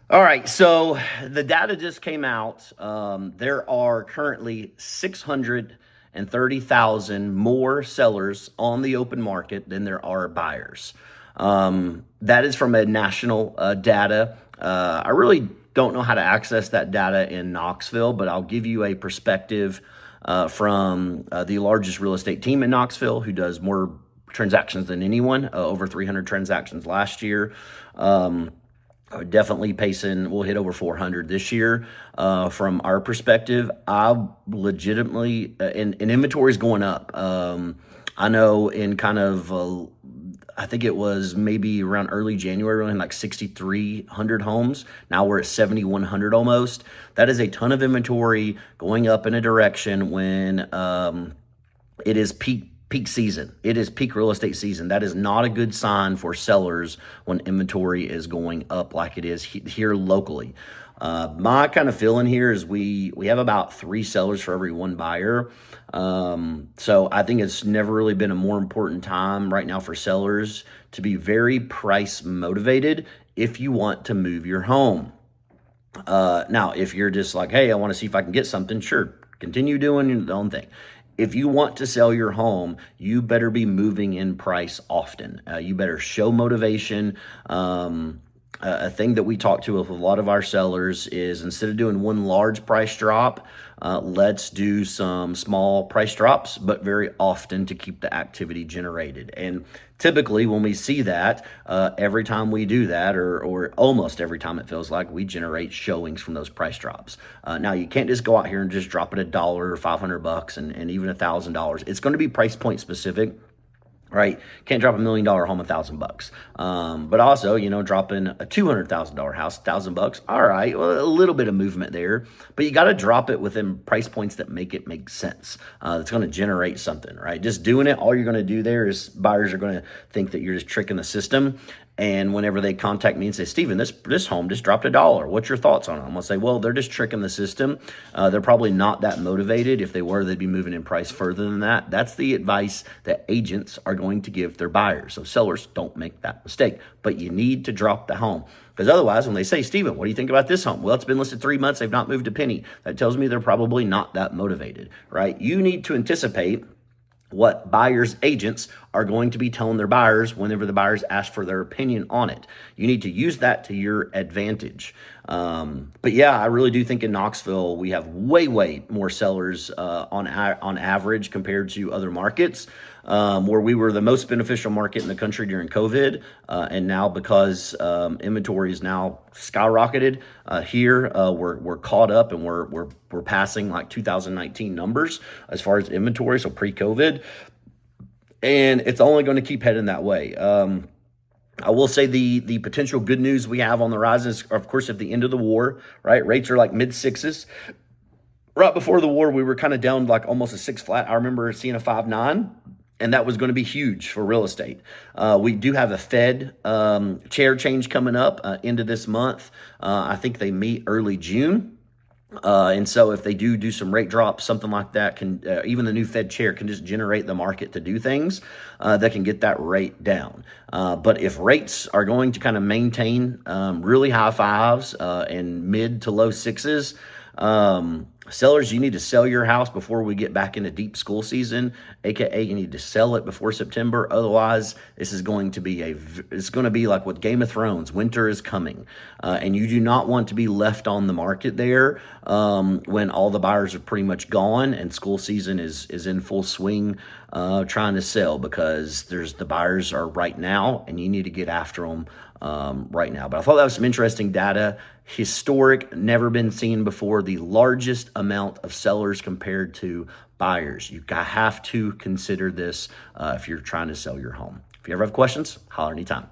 All right, so the data just came out. There are currently 630,000 more sellers on the open market than there are buyers. That is from a national data. I really don't know how to access that data in Knoxville, but I'll give you a perspective from the largest real estate team in Knoxville, who does more transactions than anyone, over 300 transactions last year. Definitely pacing, we'll hit over 400 this year. From our perspective, I legitimately, and inventory is going up. I know in kind of, I think it was maybe around early January, we had like 6,300 homes. Now we're at 7,100 almost. That is a ton of inventory going up in a direction when it is peak season. It is peak real estate season. That is not a good sign for sellers when inventory is going up like it is here locally. My kind of feeling here is we have about 3 sellers for every 1 buyer. So I think it's never really been a more important time right now for sellers to be very price motivated if you want to move your home. Now, if you're just like, hey, I want to see if I can get something, sure, continue doing your own thing. If you want to sell your home, you better be moving in price often. You better show motivation. A thing that we talk to with a lot of our sellers is, instead of doing one large price drop, let's do some small price drops, but very often to keep the activity generated. And typically when we see that, every time we do that, or almost every time, it feels like we generate showings from those price drops. Now you can't just go out here and just drop it $1 or $500 and even $1,000. It's going to be price point specific. Right? Can't drop $1 million home $1,000. But also, dropping a $200,000 house $1,000. All right, well, a little bit of movement there, but you got to drop it within price points that make it make sense. That's going to generate something, right? Just doing it, all you're going to do there is buyers are going to think that you're just tricking the system. And whenever they contact me and say, Steven, this home just dropped $1. What's your thoughts on it? I'm going to say, well, they're just tricking the system. They're probably not that motivated. If they were, they'd be moving in price further than that. That's the advice that agents are going to give their buyers. So sellers, don't make that mistake. But you need to drop the home. Because otherwise, when they say, Steven, what do you think about this home? Well, it's been listed 3 months. They've not moved a penny. That tells me they're probably not that motivated, right? You need to anticipate what buyers' agents are going to be telling their buyers whenever the buyers ask for their opinion on it. You need to use that to your advantage. But yeah, I really do think in Knoxville, we have way more sellers on average compared to other markets, where we were the most beneficial market in the country during COVID. And now, because inventory is now skyrocketed here, we're caught up, and we're passing like 2019 numbers as far as inventory, so pre-COVID. And it's only going to keep heading that way. I will say the potential good news we have on the horizon is, of course, at the end of the war, right? Rates are like mid-6s. Right before the war, we were kind of down like almost a 6 flat. I remember seeing a 5.9. And that was going to be huge for real estate. We do have a Fed chair change coming up into this month. I think they meet early June. And so if they do some rate drops, something like that, can even the new Fed chair can just generate the market to do things that can get that rate down. But if rates are going to kind of maintain really high 5s and mid to low 6s, sellers, you need to sell your house before we get back into deep school season, aka you need to sell it before September. Otherwise, this is going to be it's going to be like with Game of Thrones. Winter is coming, and you do not want to be left on the market there when all the buyers are pretty much gone and school season is in full swing, trying to sell, because the buyers are right now, and you need to get after them right now. But I thought that was some interesting data. Historic, never been seen before, the largest amount of sellers compared to buyers. You have to consider this if you're trying to sell your home. If you ever have questions, holler anytime.